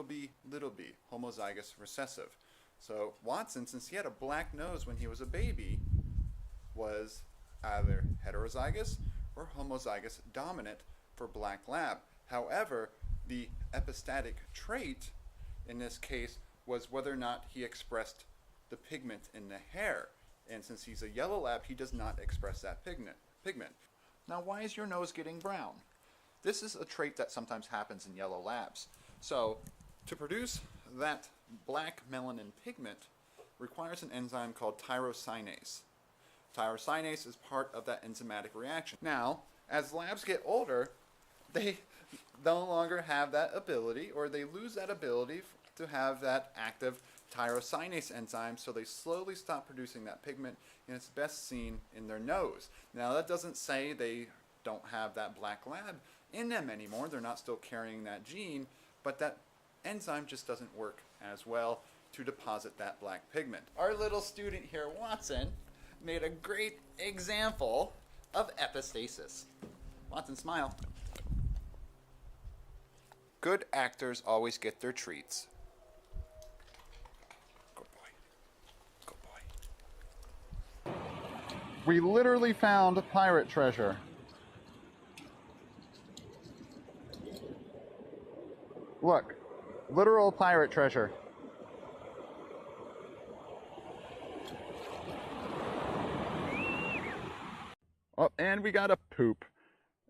b, homozygous recessive. So Watson, since he had a black nose when he was a baby, was either heterozygous or homozygous dominant for black lab. However, the epistatic trait in this case was whether or not he expressed the pigment in the hair. And since he's a yellow lab, he does not express that pigment. Now, why is your nose getting brown? This is a trait that sometimes happens in yellow labs. So, to produce that black melanin pigment requires an enzyme called tyrosinase. Tyrosinase is part of that enzymatic reaction. Now, as labs get older, they no longer have that ability, or they lose that ability to have that active tyrosinase enzyme, so they slowly stop producing that pigment, and it's best seen in their nose. Now, that doesn't say they don't have that black lab in them anymore. They're not still carrying that gene, but that enzyme just doesn't work as well to deposit that black pigment. Our little student here, Watson, made a great example of epistasis. Watson, smile. Good actors always get their treats. Good boy. Good boy. We literally found pirate treasure. Look, literal pirate treasure. Oh, and we got a poop.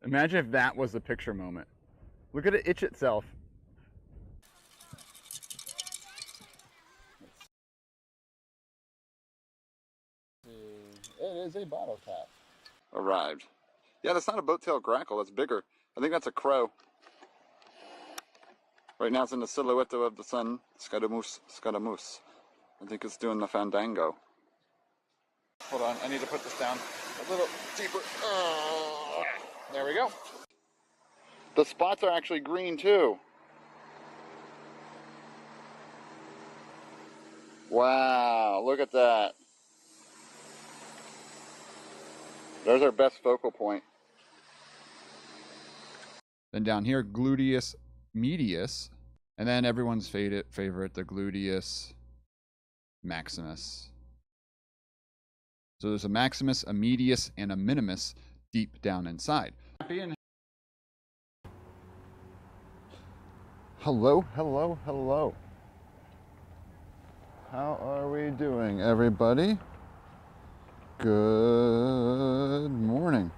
Imagine if that was the picture moment. Look at it itch itself. It is a bottle cap. Arrived. Yeah, that's not a boat-tailed grackle. That's bigger. I think that's a crow. Right now it's in the silhouette of the sun. Scaramouche, Scaramouche. I think it's doing the fandango. Hold on, I need to put this down a little deeper. There we go. The spots are actually green too. Wow, look at that. There's our best focal point. Then down here, gluteus medius. And then everyone's favorite, the gluteus maximus. So there's a maximus, a medius, and a minimus deep down inside. Hello, hello, hello. How are we doing, everybody? Good morning.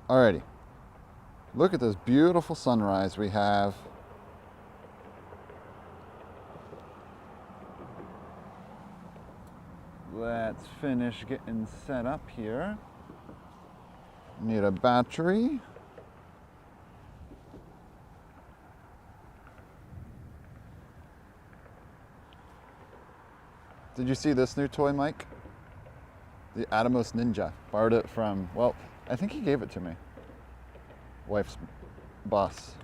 Alrighty. Look at this beautiful sunrise we have. Let's finish getting set up here. Need a battery. Did you see this new toy, Mike? The Atomos Ninja. Borrowed it from, well, I think he gave it to me. Wife's boss.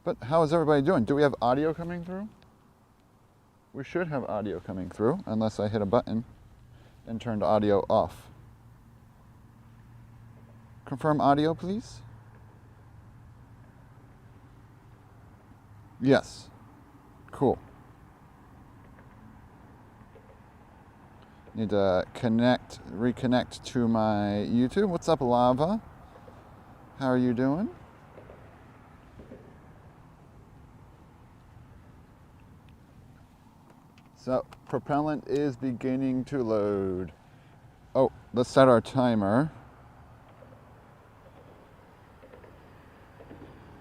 But how is everybody doing? Do we have audio coming through? We should have audio coming through, unless I hit a button and turned audio off. Confirm audio, please. Yes. Cool. Need to reconnect to my YouTube. What's up, Lava? How are you doing? So, propellant is beginning to load. Oh, let's set our timer.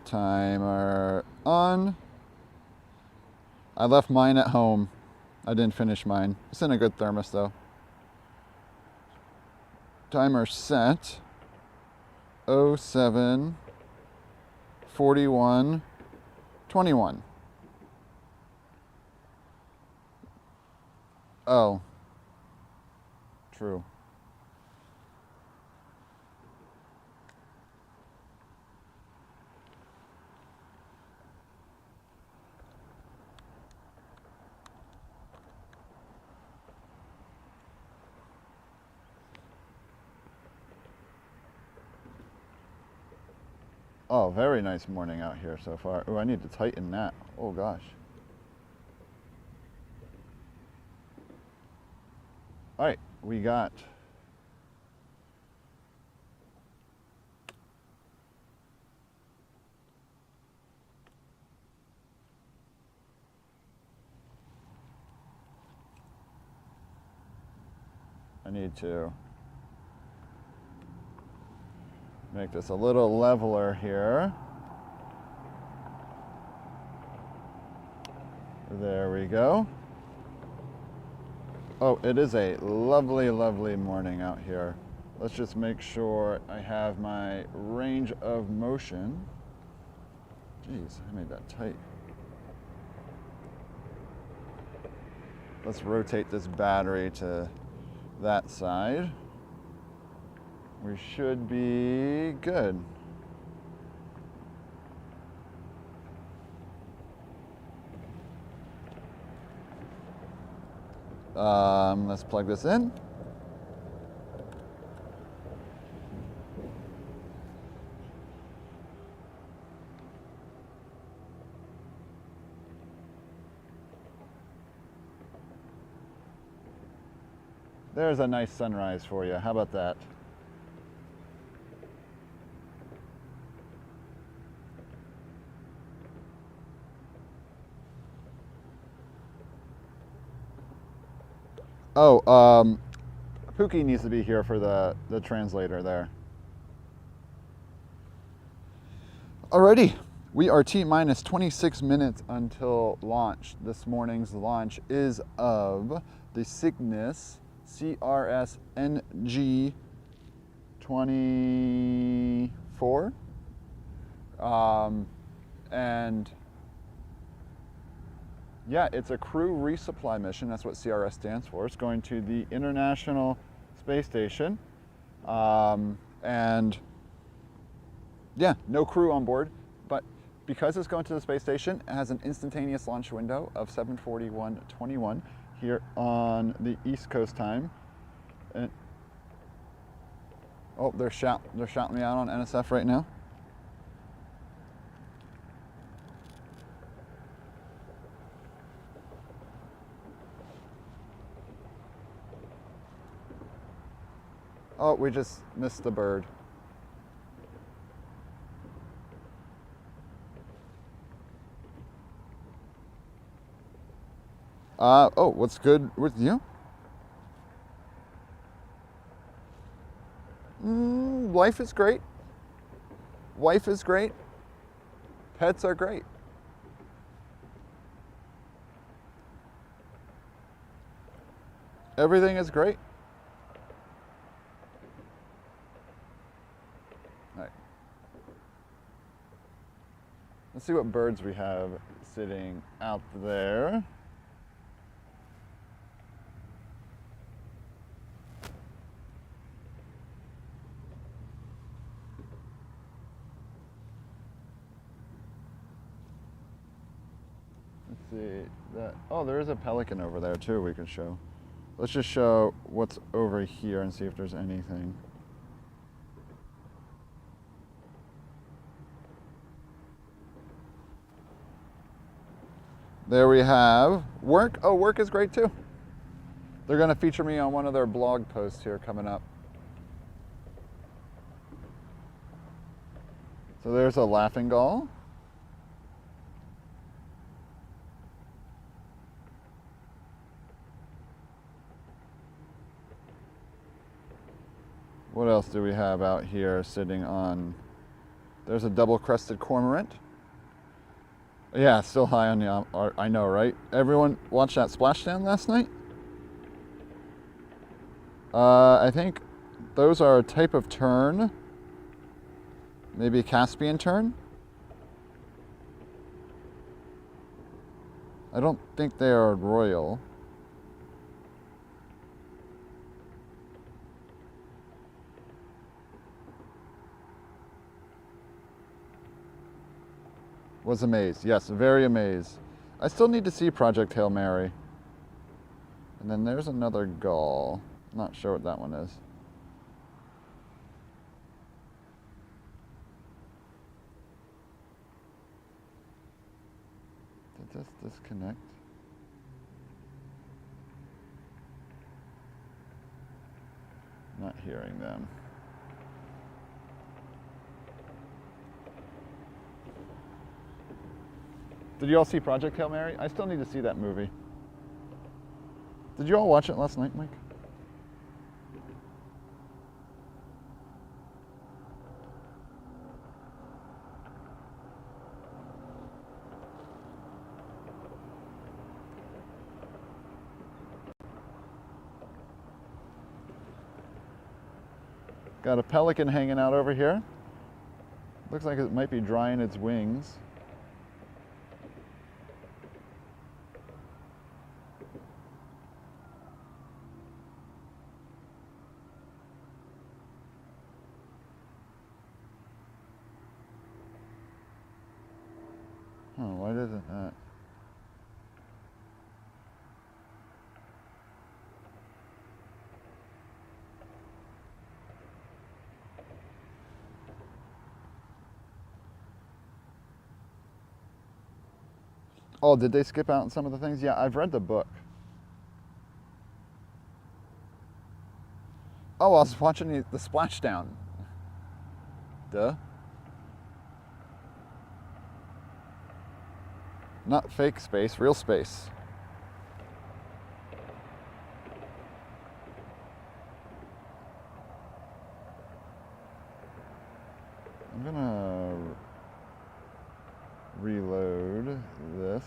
Timer on. I left mine at home. I didn't finish mine. It's in a good thermos though. Timer set. 07 41 21. Oh, True. Oh, very nice morning out here so far. Oh, I need to tighten that. Oh gosh. All right, we got I need to make this a little leveler here. There we go. Oh, it is a lovely, lovely morning out here. Let's just make sure I have my range of motion. Jeez, I made that tight. Let's rotate this battery to that side. We should be good. Let's plug this in. There's a nice sunrise for you. How about that? Oh, Pookie needs to be here for the translator there. Alrighty, we are T-minus 26 minutes until launch. This morning's launch is of the Cygnus CRS NG-24. And yeah, it's a crew resupply mission. That's what CRS stands for. It's going to the International Space Station. And yeah, no crew on board, but because it's going to the space station, it has an instantaneous launch window of 7:41:21 here on the East Coast time. And, oh, they're shouting me out on NSF right now. Oh, we just missed the bird. Oh, what's good with you? Life is great. Wife is great. Pets are great. Everything is great. All right. Let's see what birds we have sitting out there. See that. Oh, there is a pelican over there too we can show. Let's just show what's over here and see if there's anything. There we have work. Oh, work is great too. They're going to feature me on one of their blog posts here coming up. So there's a laughing gull. What else do we have out here sitting on? There's a double-crested cormorant. Yeah, still high on the, I know, right? Everyone watched that splashdown last night? I think those are a type of tern. Maybe a Caspian tern. I don't think they are royal. Was amazed. Yes, very amazed. I still need to see Project Hail Mary. And then there's another gull. Not sure what that one is. Did this disconnect? Not hearing them. Did you all see Project Hail Mary? I still need to see that movie. Did you all watch it last night, Mike? Got a pelican hanging out over here. Looks like it might be drying its wings. Oh, why doesn't that? Oh, did they skip out on some of the things? Yeah, I've read the book. Oh, I was watching the splashdown. Duh. Not fake space, real space. I'm gonna reload this.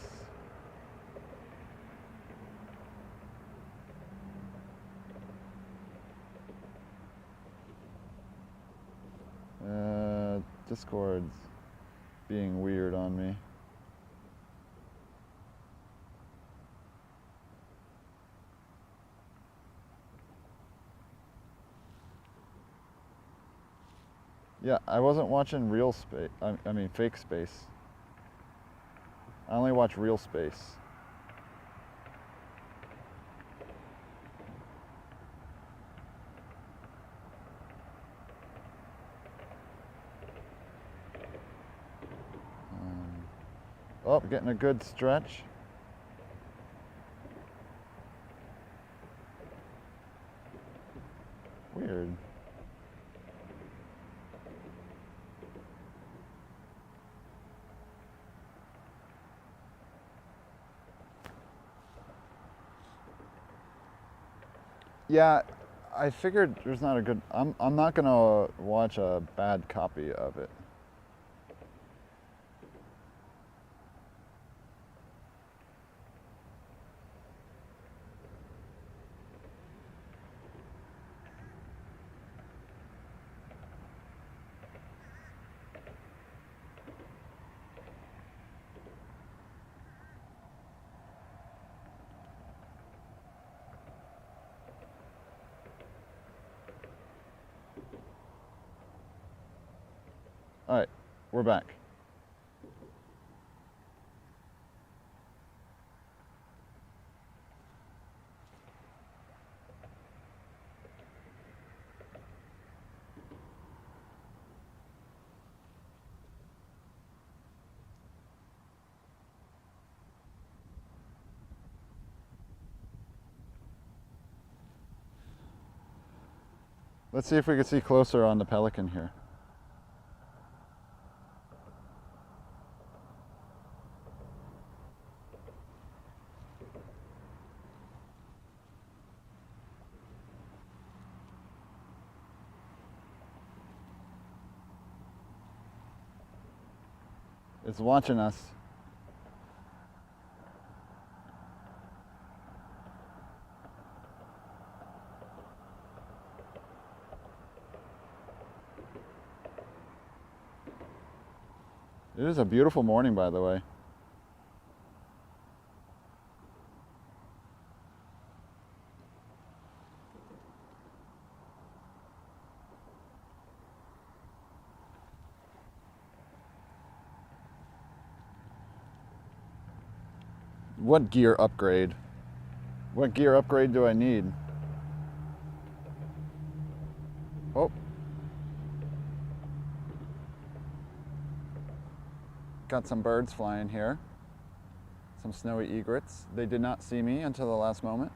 Discord's being weird on me. Yeah, I wasn't watching real space. I mean, fake space. I only watch real space. Oh, getting a good stretch. Weird. Yeah, I figured there's not a good. I'm not gonna watch a bad copy of it. All right, we're back. Let's see if we can see closer on the Pelican here. It's watching us. It is a beautiful morning, by the way. What gear upgrade? What gear upgrade do I need? Oh. Got some birds flying here. Some snowy egrets. They did not see me until the last moment.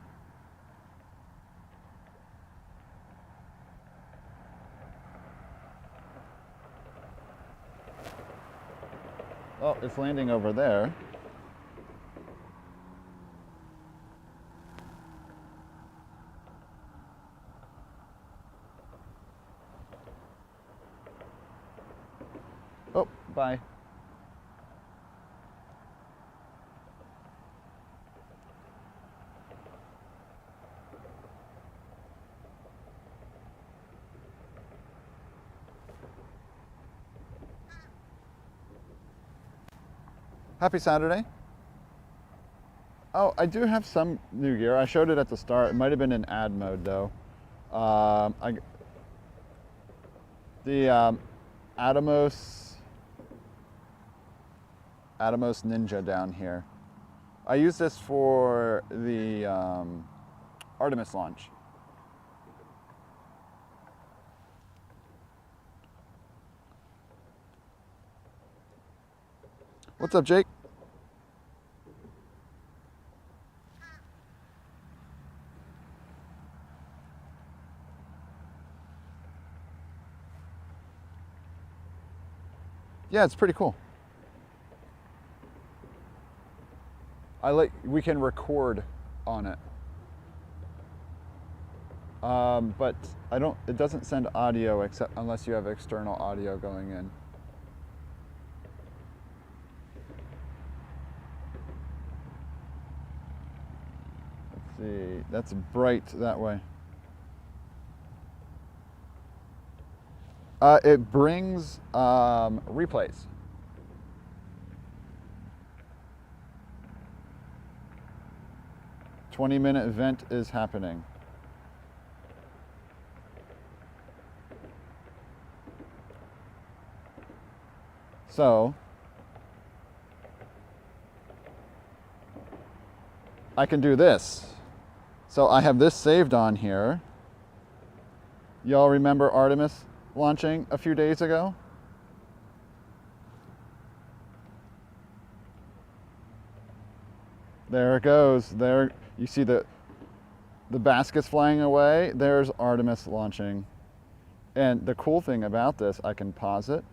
Oh, it's landing over there. Oh, bye. Happy Saturday. Oh, I do have some new gear. I showed it at the start. It might have been in ad mode though. The Atomos Ninja down here. I use this for the Artemis launch. What's up, Jake? Yeah, it's pretty cool. We can record on it. But it doesn't send audio except unless you have external audio going in. Let's see, that's bright that way. It brings replays. A 20-minute event is happening. So I can do this. So I have this saved on here. Y'all remember Artemis launching a few days ago? There it goes. There you see the baskets flying away. There's Artemis launching. And the cool thing about this, I can pause it.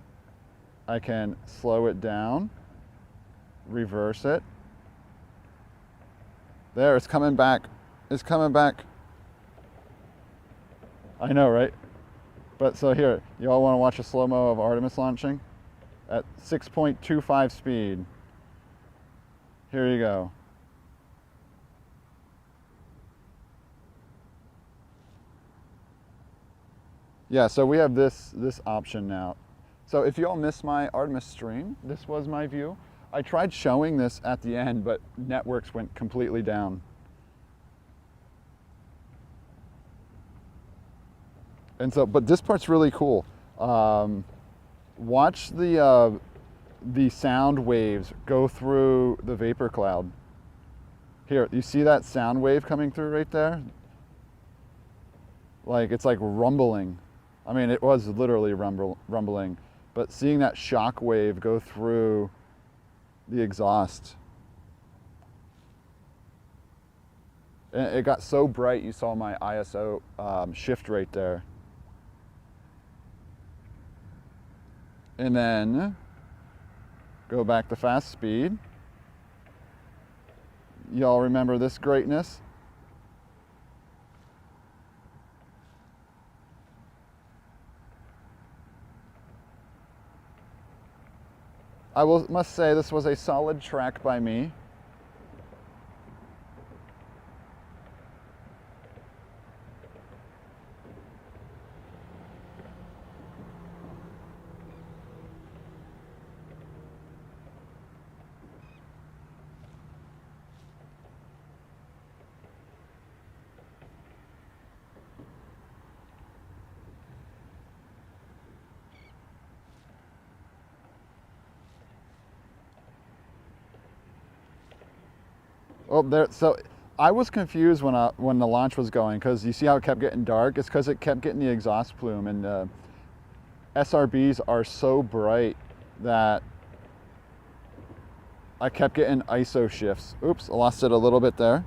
I can slow it down, reverse it. There, it's coming back. It's coming back. I know, right? But so here, you all want to watch a slow-mo of Artemis launching at 6.25 speed. Here you go. Yeah, so we have this option now. So if you all missed my Artemis stream, this was my view. I tried showing this at the end, but networks went completely down. And so, but this part's really cool. Watch the sound waves go through the vapor cloud. Here, you see that sound wave coming through right there? Like, it's like rumbling. I mean, it was literally rumbling, but seeing that shock wave go through the exhaust. And it got so bright, you saw my ISO shift right there. And then go back to fast speed. Y'all remember this greatness? Must say this was a solid track by me. Oh, there. So I was confused when the launch was going, because you see how it kept getting dark. It's because it kept getting the exhaust plume, and SRBs are so bright that I kept getting ISO shifts. Oops, I lost it a little bit there.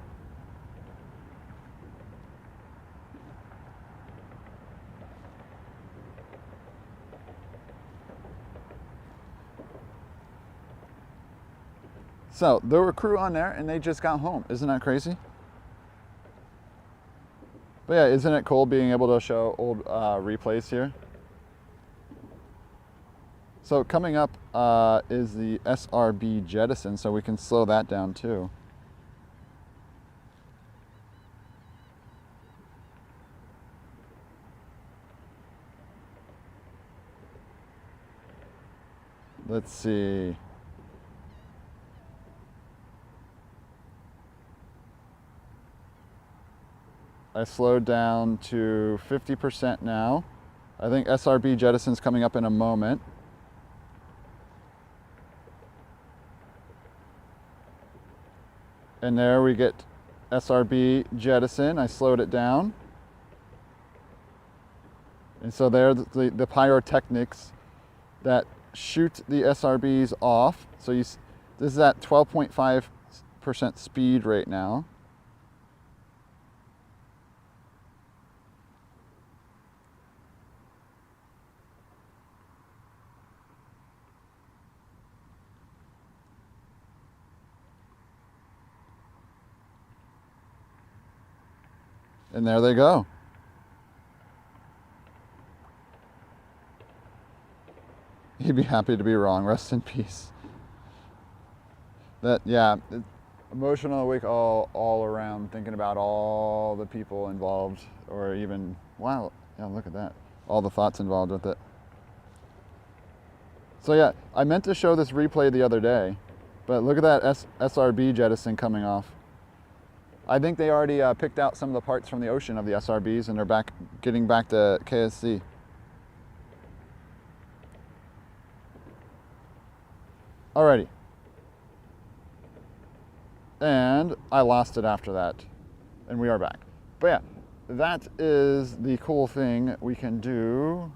So there were crew on there and they just got home. Isn't that crazy? But yeah, isn't it cool being able to show old replays here? So coming up is the SRB jettison, so we can slow that down too. Let's see. I slowed down to 50% now. I think SRB jettison's coming up in a moment. And there we get SRB jettison. I slowed it down. And so there the pyrotechnics that shoot the SRBs off. So this is at 12.5% speed right now. And there they go. He'd be happy to be wrong. Rest in peace. Yeah, emotional week all around, thinking about all the people involved, or even, wow, yeah, look at that. All the thoughts involved with it. So yeah, I meant to show this replay the other day, but look at that SRB jettison coming off. I think they already picked out some of the parts from the ocean of the SRBs, and they're getting back to KSC. Alrighty. And I lost it after that, and we are back. But yeah, that is the cool thing we can do.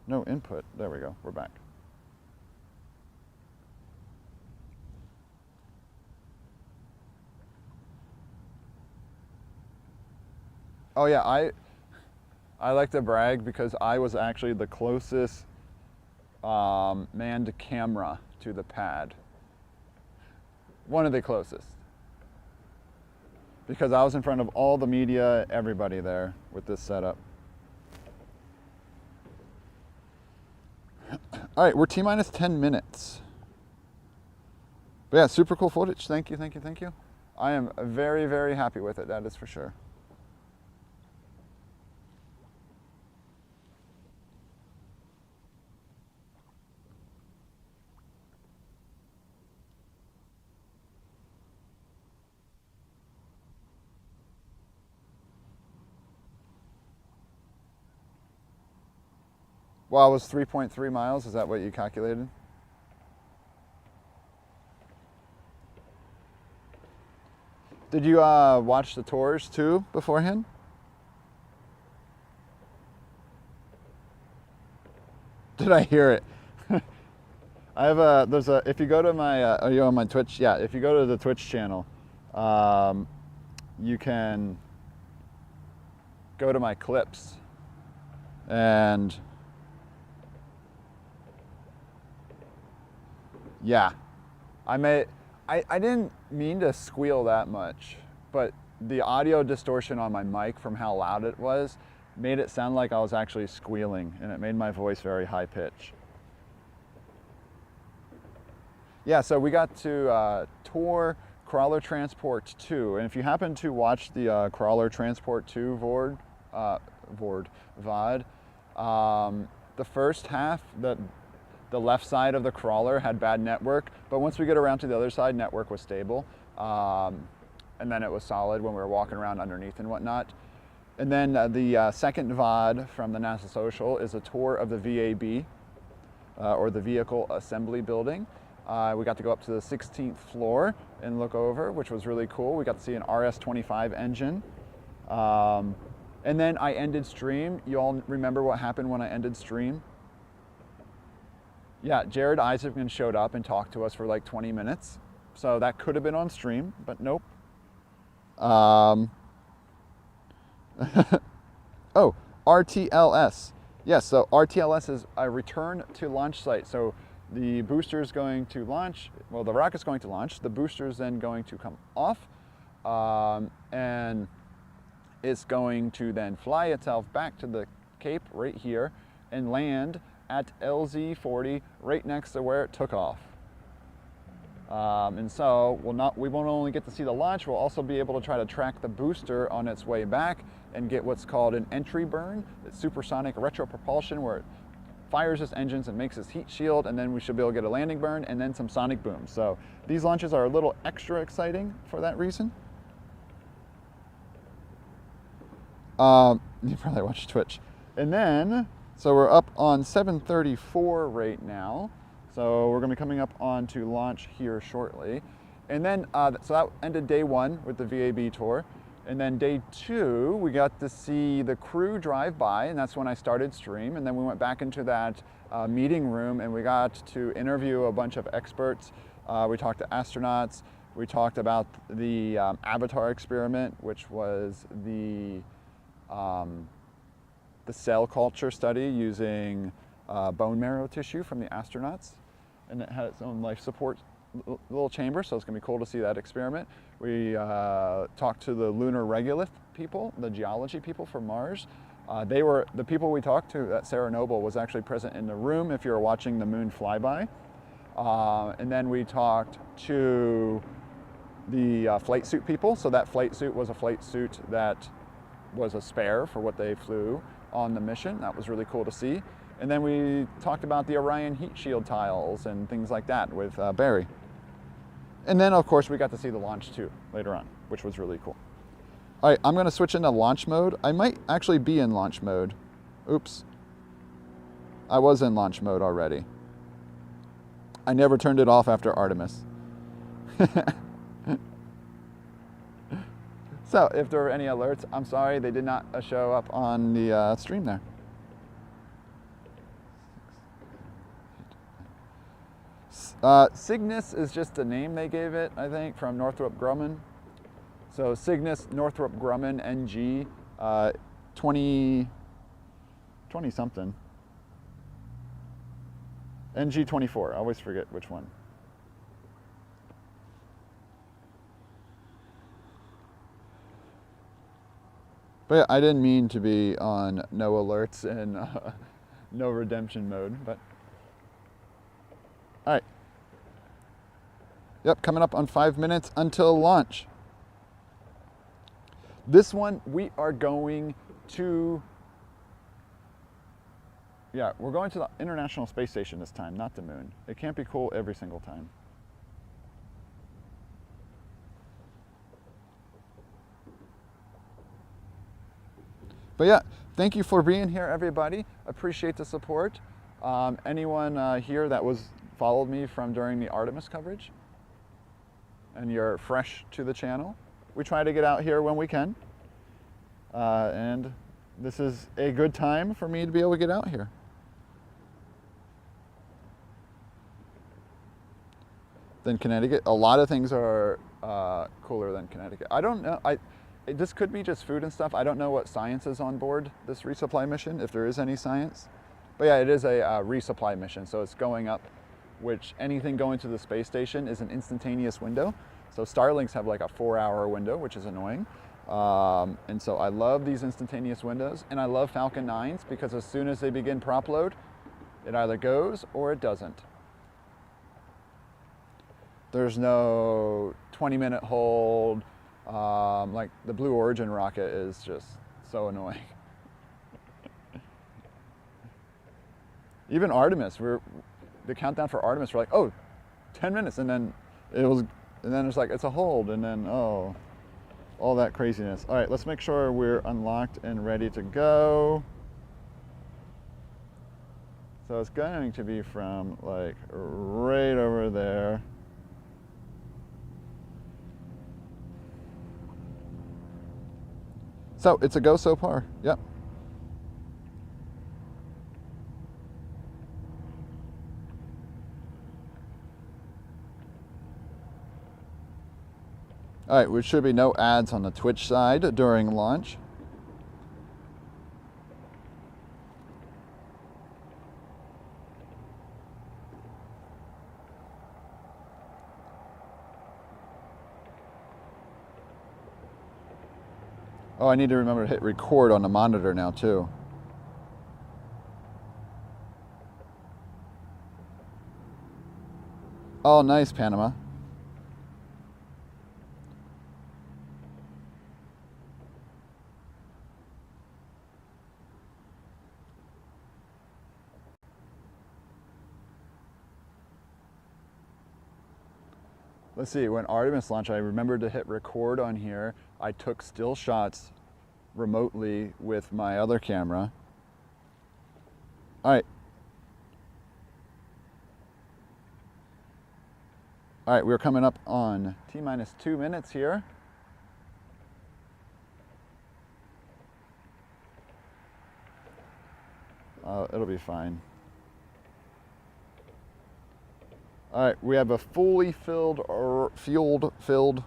No input. There we go. We're back. Oh yeah, I like to brag because I was actually the closest manned camera to the pad. One of the closest. Because I was in front of all the media, everybody there with this setup. All right, we're T-minus 10 minutes. But yeah, super cool footage. Thank you, thank you, thank you. I am very, very happy with it, that is for sure. Well, it was 3.3 miles. Is that what you calculated? Did you watch the tours too beforehand? Did I hear it? I have if you go to my, are you on my Twitch? Yeah, if you go to the Twitch channel, you can go to my clips and yeah, I didn't mean to squeal that much, but the audio distortion on my mic from how loud it was made it sound like I was actually squealing, and it made my voice very high pitch. Yeah, so we got to tour Crawler Transport 2, and if you happen to watch the Crawler Transport 2 VOD, the first half, the left side of the crawler had bad network, but once we get around to the other side, network was stable. And then it was solid when we were walking around underneath and whatnot. And then the second VOD from the NASA Social is a tour of the VAB, or the Vehicle Assembly Building. We got to go up to the 16th floor and look over, which was really cool. We got to see an RS-25 engine. And then I ended stream. You all remember what happened when I ended stream? Yeah, Jared Isaacman showed up and talked to us for like 20 minutes. So that could have been on stream, but nope. Oh, RTLS. Yes, so RTLS is a return to launch site. So the booster is going to launch, well, the rocket's going to launch, the booster is then going to come off, and it's going to then fly itself back to the Cape right here and land at LZ40 right next to where it took off. And so we won't only get to see the launch, we'll also be able to try to track the booster on its way back and get what's called an entry burn. It's supersonic retropropulsion, where it fires its engines and makes its heat shield, and then we should be able to get a landing burn and then some sonic booms. So these launches are a little extra exciting for that reason. You probably watch Twitch. And then, so we're up on 734 right now. So we're gonna be coming up on to launch here shortly. And then, so that ended day one with the VAB tour. And then day two, we got to see the crew drive by, and that's when I started stream. And then we went back into that meeting room and we got to interview a bunch of experts. We talked to astronauts. We talked about the Avatar experiment, which was the cell culture study using bone marrow tissue from the astronauts. And it had its own life support little chamber, so it's going to be cool to see that experiment. We talked to the lunar regolith people, the geology people from Mars. They were the people we talked to at Sarah Noble was actually present in the room if you were watching the moon flyby. And then we talked to the flight suit people. So that flight suit was a flight suit that was a spare for what they flew on the mission. That was really cool to see. And then we talked about the Orion heat shield tiles and things like that with Barry. And then, of course, we got to see the launch too later on, which was really cool. All right, I'm going to switch into launch mode. I might actually be in launch mode. Oops. I was in launch mode already. I never turned it off after Artemis. So if there were any alerts, I'm sorry, they did not show up on the stream there. Cygnus is just a name they gave it, I think, from Northrop Grumman. So Cygnus, Northrop Grumman NG 20 something. NG-24, I always forget which one. But yeah, I didn't mean to be on no alerts and no redemption mode, but all right. Yep, coming up on 5 minutes until launch. This one, we are going to, we're going to the International Space Station this time, not the moon. It can't be cool every single time. But yeah, thank you for being here, everybody. Appreciate the support. Anyone here that followed me from during the Artemis coverage, and you're fresh to the channel, we try to get out here when we can. And this is a good time for me to be able to get out here. Than Connecticut. A lot of things are cooler than Connecticut. I don't know. This could be just food and stuff. I don't know what science is on board this resupply mission, if there is any science. But yeah, it is a resupply mission, so it's going up, which anything going to the space station is an instantaneous window. So Starlinks have like a 4-hour window, which is annoying. And so I love these instantaneous windows, and I love Falcon 9s because as soon as they begin prop load, it either goes or it doesn't. There's no 20-minute hold. Like the Blue Origin rocket is just so annoying. Even Artemis, the countdown for Artemis, we're like, oh, 10 minutes, and then it's like, it's a hold, and then, oh, all that craziness. All right, let's make sure we're unlocked and ready to go. So it's going to be from like right over there. So it's a go so far. Yep. All right, there should be no ads on the Twitch side during launch. Oh, I need to remember to hit record on the monitor now too. Oh, nice, Panama. Let's see, when Artemis launched, I remembered to hit record on here. I took still shots remotely with my other camera. All right. All right, we're coming up on T-minus 2 minutes here. It'll be fine. All right, we have a fully filled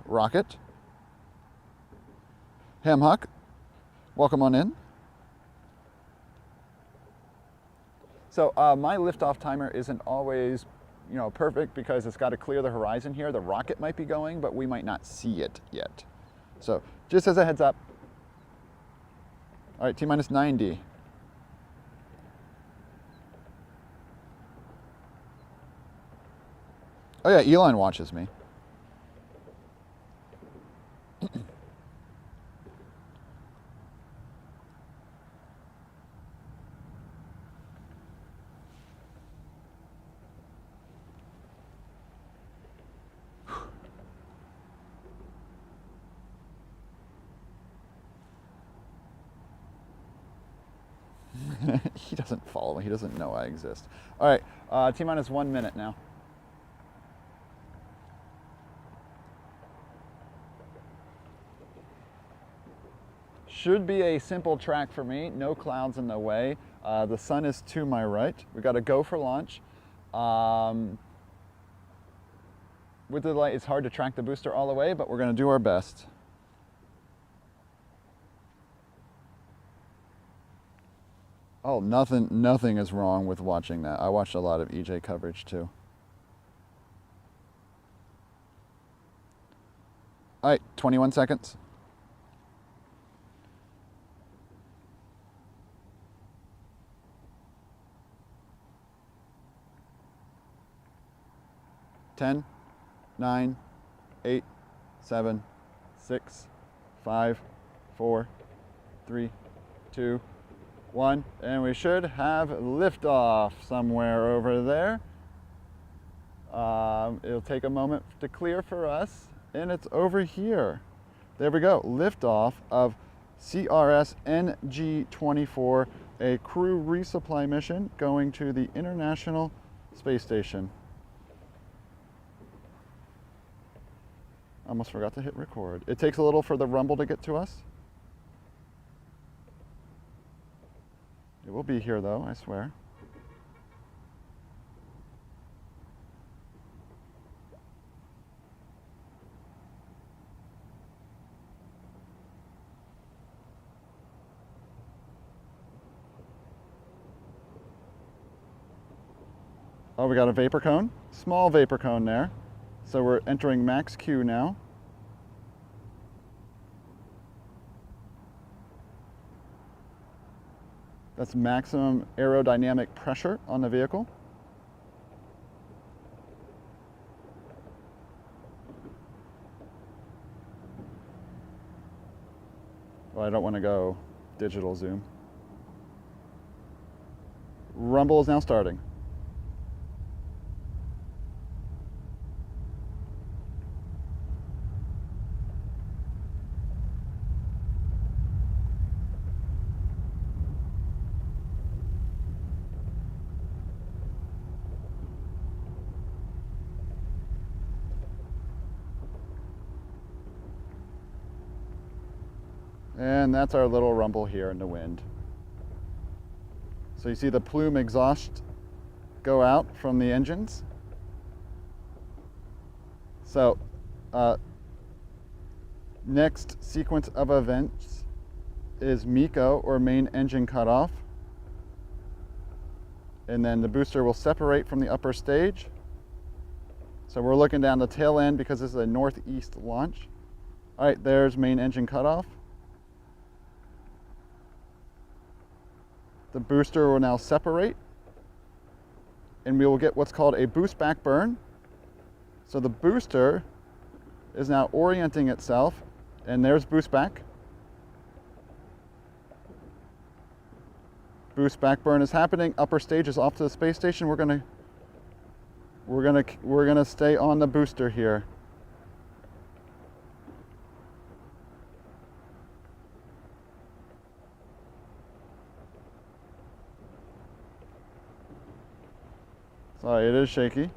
rocket. Hamhuck, welcome on in. So my liftoff timer isn't always, perfect because it's got to clear the horizon here. The rocket might be going, but we might not see it yet. So just as a heads up. All right, T-minus 90. Oh yeah, Elon watches me. He doesn't follow me. He doesn't know I exist. All right, T-minus 1 minute now. Should be a simple track for me. No clouds in the way. The sun is to my right. We got to go for launch. With the light, it's hard to track the booster all the way, but we're going to do our best. Oh, nothing is wrong with watching that. I watched a lot of EJ coverage too. All right, 21 seconds. Ten, 9, 8, 7, 6, 5, 4, 3, 2, 1, and we should have liftoff somewhere over there. It'll take a moment to clear for us, and it's over here. There we go, liftoff of CRS NG-24, a crew resupply mission going to the International Space Station. Almost forgot to hit record. It takes a little for the rumble to get to us. It will be here though, I swear. Oh, we got a vapor cone, small vapor cone there. So we're entering max Q now. That's maximum aerodynamic pressure on the vehicle. Well, I don't want to go digital zoom. Rumble is now starting. And that's our little rumble here in the wind. So you see the plume exhaust go out from the engines. So next sequence of events is MECO, or main engine cutoff. And then the booster will separate from the upper stage. So we're looking down the tail end because this is a northeast launch. All right, there's main engine cutoff. The booster will now separate, and we will get what's called a boost back burn. So the booster is now orienting itself, and there's boost back. Boost back burn is happening. Upper stage is off to the space station. We're gonna stay on the booster here. Sorry, it is shaky.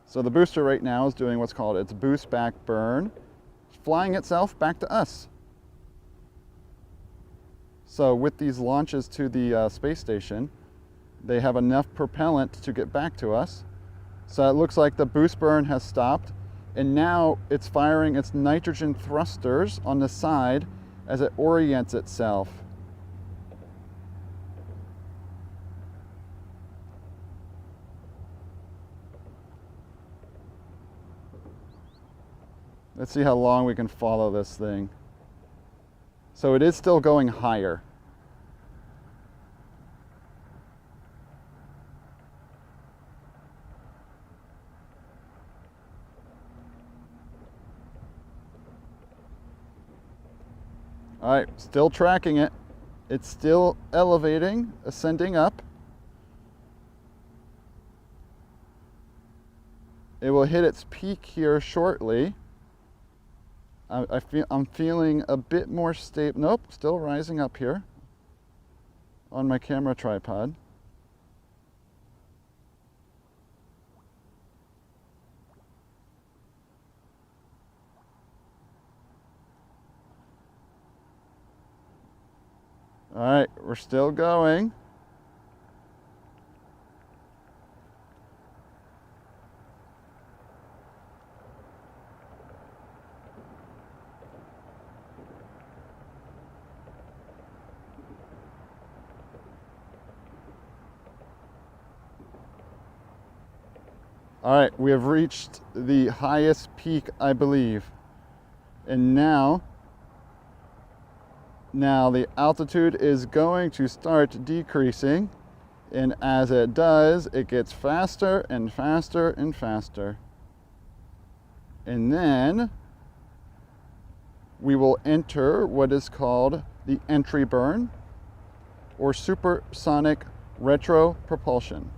So the booster right now is doing what's called its boost back burn, flying itself back to us. So with these launches to the space station, they have enough propellant to get back to us. So it looks like the boost burn has stopped, and now it's firing its nitrogen thrusters on the side as it orients itself. Let's see how long we can follow this thing. So it is still going higher. All right, still tracking it. It's still elevating, ascending up. It will hit its peak here shortly. I'm feeling a bit more stable. Nope, still rising up here on my camera tripod. All right, we're still going. All right, we have reached the highest peak, I believe. And now the altitude is going to start decreasing. And as it does, it gets faster and faster and faster. And then we will enter what is called the entry burn, or supersonic retro propulsion.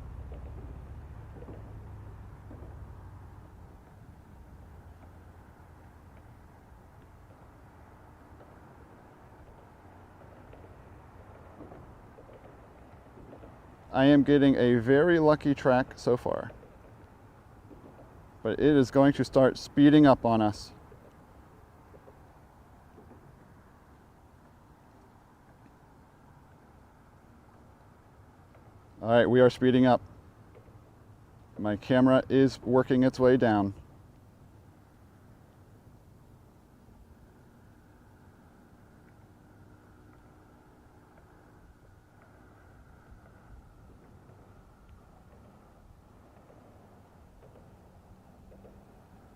I am getting a very lucky track so far, but it is going to start speeding up on us. All right, we are speeding up. My camera is working its way down.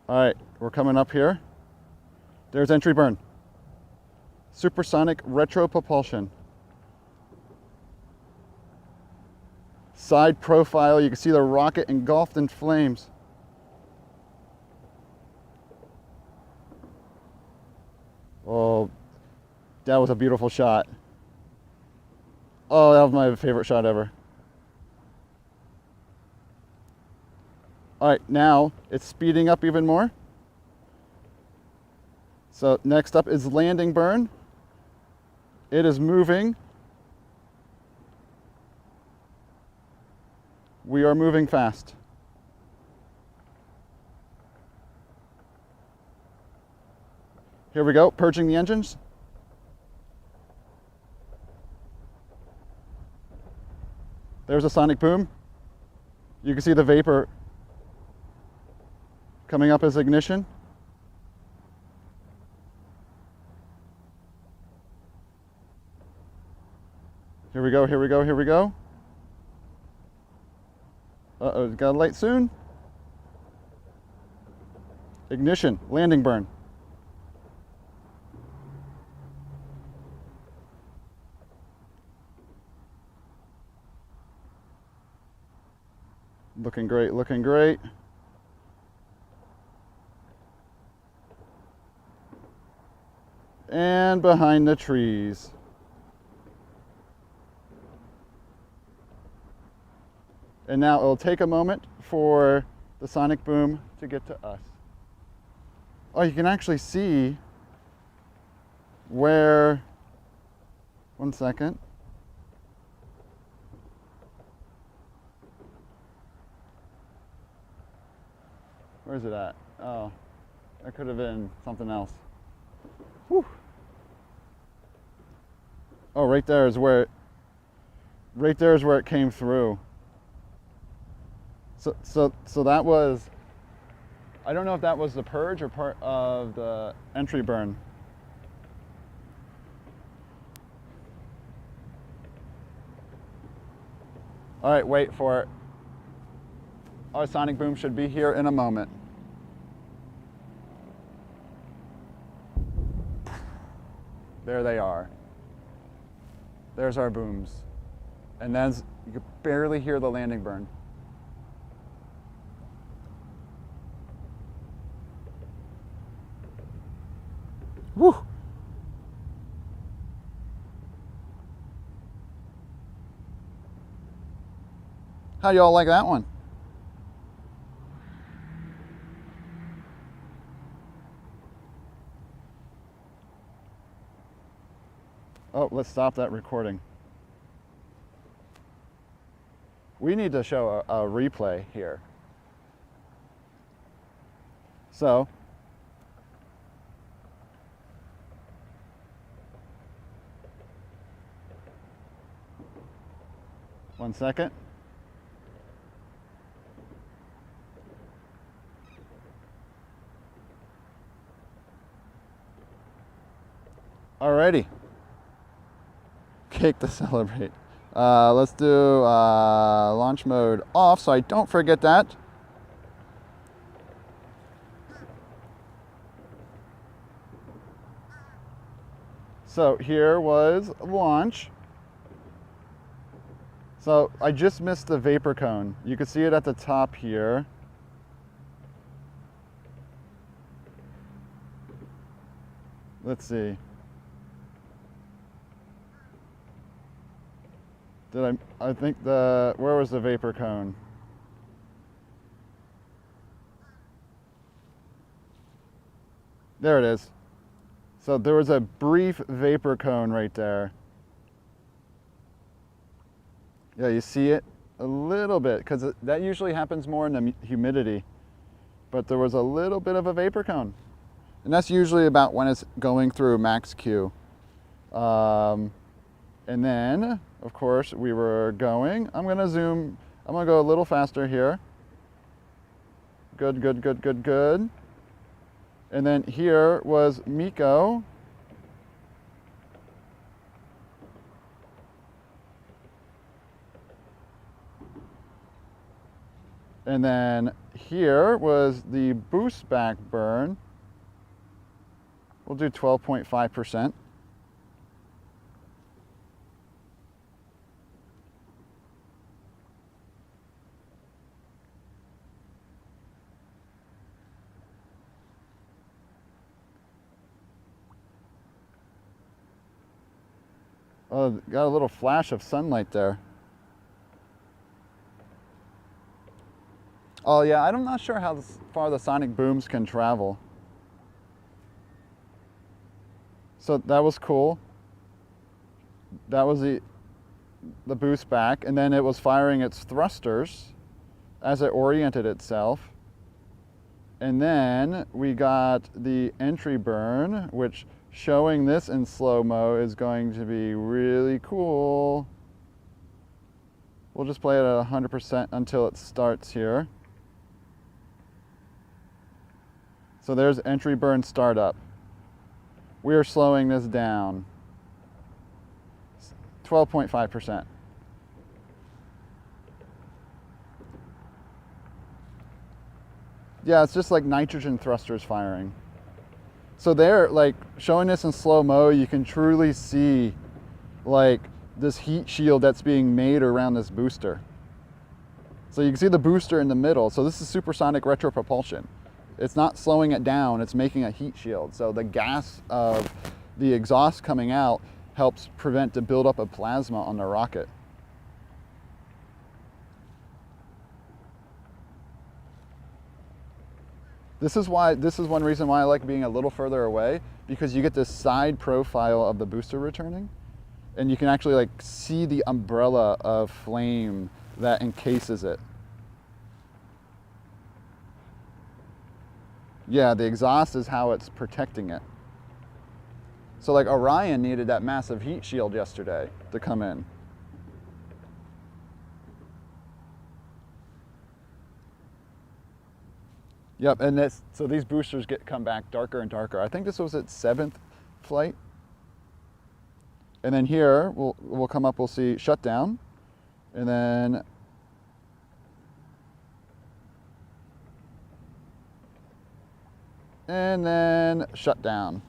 All right, we're coming up here. There's entry burn. Supersonic retro propulsion. Side profile, you can see the rocket engulfed in flames. Oh, that was a beautiful shot. Oh, that was my favorite shot ever. All right, now it's speeding up even more. So next up is landing burn. It is moving We are moving fast. Here we go, purging the engines. There's a sonic boom. You can see the vapor coming up as ignition. Here we go, here we go, here we go. Uh-oh, it's got a light soon. Ignition, landing burn. Looking great, looking great. And behind the trees. And now it'll take a moment for the sonic boom to get to us. Oh, you can actually see where, one second. Where is it at? Oh, that could have been something else. Whew. Oh, right there is where it came through. So that was, I don't know if that was the purge or part of the entry burn. All right, wait for it. Our sonic boom should be here in a moment. There they are. There's our booms. And then you can barely hear the landing burn. Woo! How y'all like that one? Oh, let's stop that recording. We need to show a replay here. So, one second. Alrighty. Cake to celebrate. Let's do launch mode off so I don't forget that. So here was launch. So I just missed the vapor cone. You can see it at the top here. Let's see. I think where was the vapor cone? There it is. So there was a brief vapor cone right there. Yeah, you see it a little bit, because that usually happens more in the humidity. But there was a little bit of a vapor cone. And that's usually about when it's going through max Q. And then, of course, we were going. I'm going to zoom. I'm going to go a little faster here. Good, good, good, good, good. And then here was Miko. And then here was the boost back burn. We'll do 12.5%. Oh, got a little flash of sunlight there. Oh yeah, I'm not sure how far the sonic booms can travel. So that was cool. That was the boost back, and then it was firing its thrusters. as it oriented itself. And then we got the entry burn, which showing this in slow-mo is going to be really cool. We'll just play it at 100% until it starts here. So there's entry burn startup. We are slowing this down. 12.5%. Yeah, it's just like nitrogen thrusters firing. So there, like showing this in slow-mo, you can truly see like this heat shield that's being made around this booster. So you can see the booster in the middle. So this is supersonic retropropulsion. It's not slowing it down, it's making a heat shield. So the gas of the exhaust coming out helps prevent the buildup of plasma on the rocket. This is one reason why I like being a little further away, because you get this side profile of the booster returning, and you can actually like see the umbrella of flame that encases it. Yeah, the exhaust is how it's protecting it. So like Orion needed that massive heat shield yesterday to come in. Yep, and so these boosters come back darker and darker. I think this was its 7th flight. And then here, we'll come up, we'll see shutdown, and then shutdown.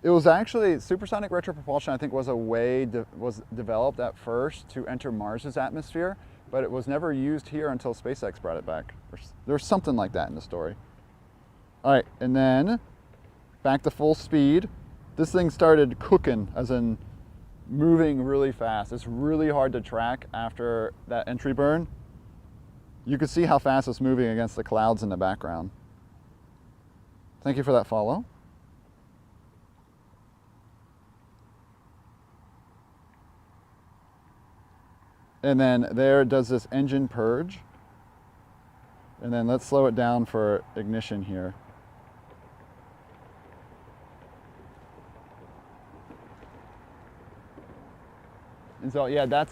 It was actually, supersonic retropropulsion, I think, was a way was developed at first to enter Mars's atmosphere, but it was never used here until SpaceX brought it back. There's something like that in the story. All right, and then back to full speed. This thing started cooking, as in moving really fast. It's really hard to track after that entry burn. You can see how fast it's moving against the clouds in the background. Thank you for that follow. And then there it does this engine purge. And then let's slow it down for ignition here. And so, yeah,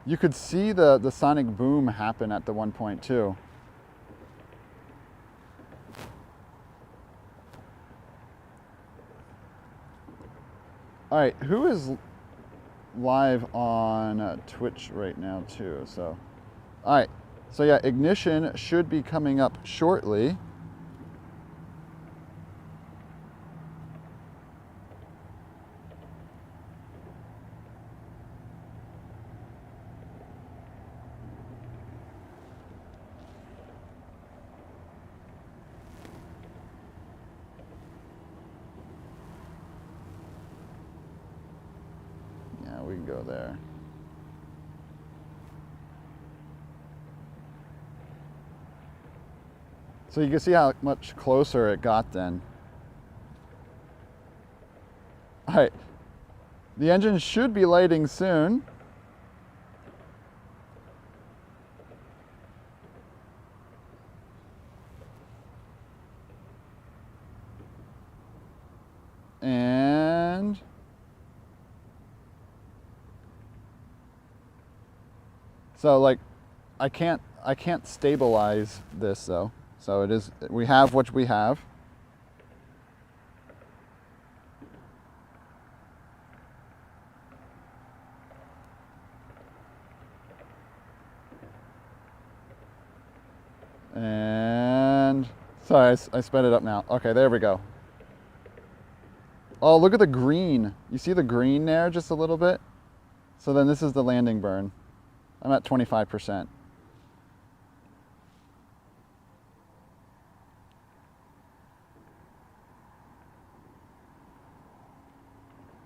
you could see the sonic boom happen at the 1.2. All right, who is live on Twitch right now too? So, all right, so yeah, ignition should be coming up shortly. We can go there. So you can see how much closer it got then. All right, the engine should be lighting soon. And so like I can't stabilize this though. So it is, we have what we have. And sorry, I sped it up now. Okay, there we go. Oh, look at the green. You see the green there just a little bit? So then this is the landing burn. I'm at 25%.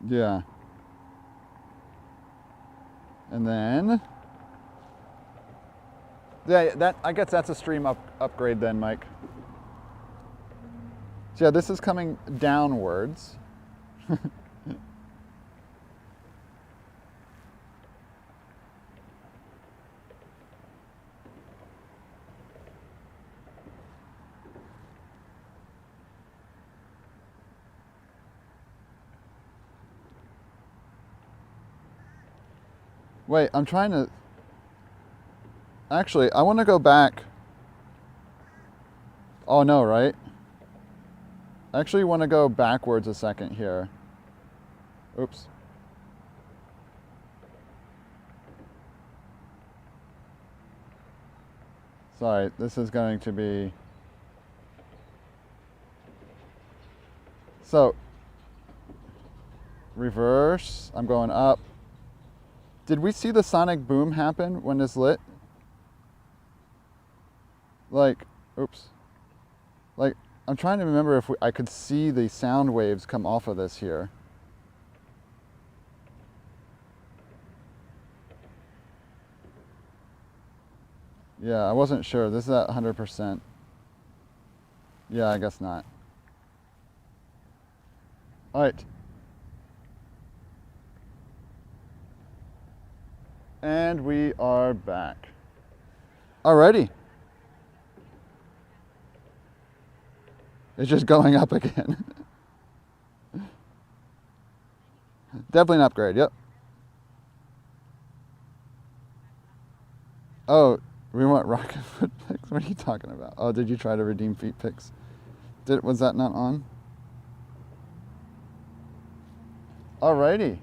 Yeah. And then, yeah, I guess that's a stream upgrade then, Mike. So yeah, this is coming downwards. Wait, I'm trying to... Actually, I want to go back. Oh, no, right? I actually want to go backwards a second here. Oops. Sorry, this is going to be... So, reverse, I'm going up. Did we see the sonic boom happen when this lit? Like, oops. Like, I'm trying to remember if I could see the sound waves come off of this here. Yeah, I wasn't sure. This is at 100%. Yeah, I guess not. All right. And we are back. Alrighty. It's just going up again. Definitely an upgrade, yep. Oh, we want rocket foot pics? What are you talking about? Oh, did you try to redeem feet pics? Was that not on? Alrighty.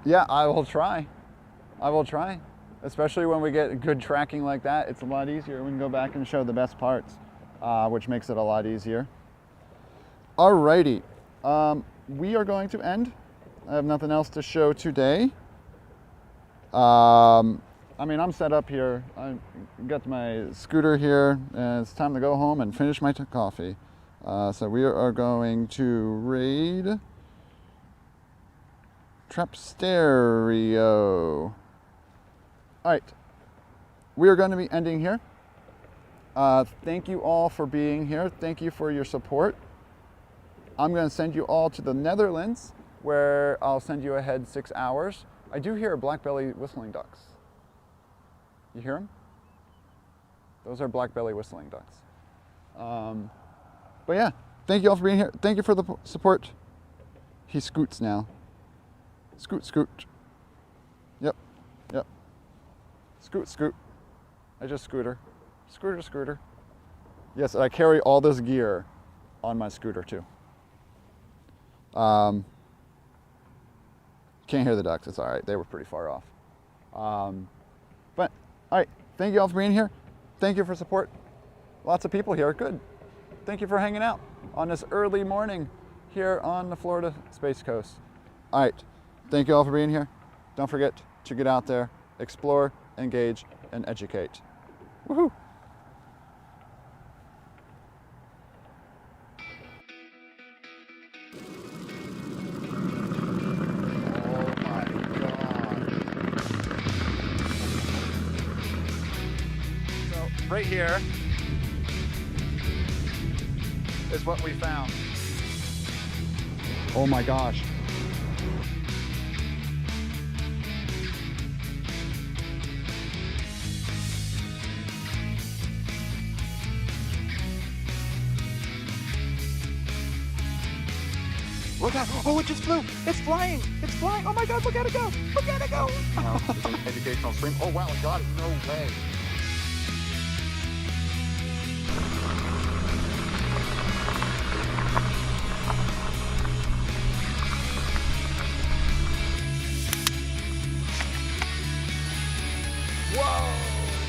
Yeah, I will try. I will try. Especially when we get good tracking like that, it's a lot easier. We can go back and show the best parts, which makes it a lot easier. Alrighty. We are going to end. I have nothing else to show today. I mean, I'm set up here. I got my scooter here, and it's time to go home and finish my coffee. So we are going to raid Trap Stereo. All right, we are going to be ending here. Thank you all for being here. Thank you for your support. I'm going to send you all to the Netherlands, where I'll send you ahead 6 hours. I do hear black-belly whistling ducks. You hear them? Those are black-belly whistling ducks. But yeah, thank you all for being here. Thank you for the support. He scoots now. Scoot, scoot. Yep, yep. Scoot, scoot. I just scooter. Scooter, scooter. Yes, I carry all this gear on my scooter too. Can't hear the ducks, it's all right. They were pretty far off. But, all right, thank you all for being here. Thank you for support. Lots of people here, good. Thank you for hanging out on this early morning here on the Florida Space Coast. All right, thank you all for being here. Don't forget to get out there, explore, engage, and educate. Woohoo! Right here is what we found. Oh my gosh. Look out! Oh, it just flew! It's flying! It's flying! Oh my god, look at it go! Look at it go! Educational stream. Oh wow, it got it. No way. Whoa!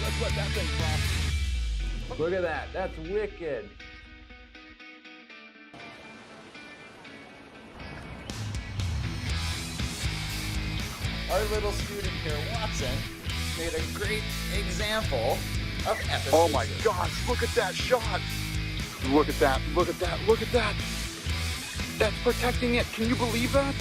Let's let that thing fly. Look at that. That's wicked. Our little student here, Watson, made a great example of efficacy. Oh my gosh, look at that shot. Look at that, look at that, look at that. That's protecting it. Can you believe that?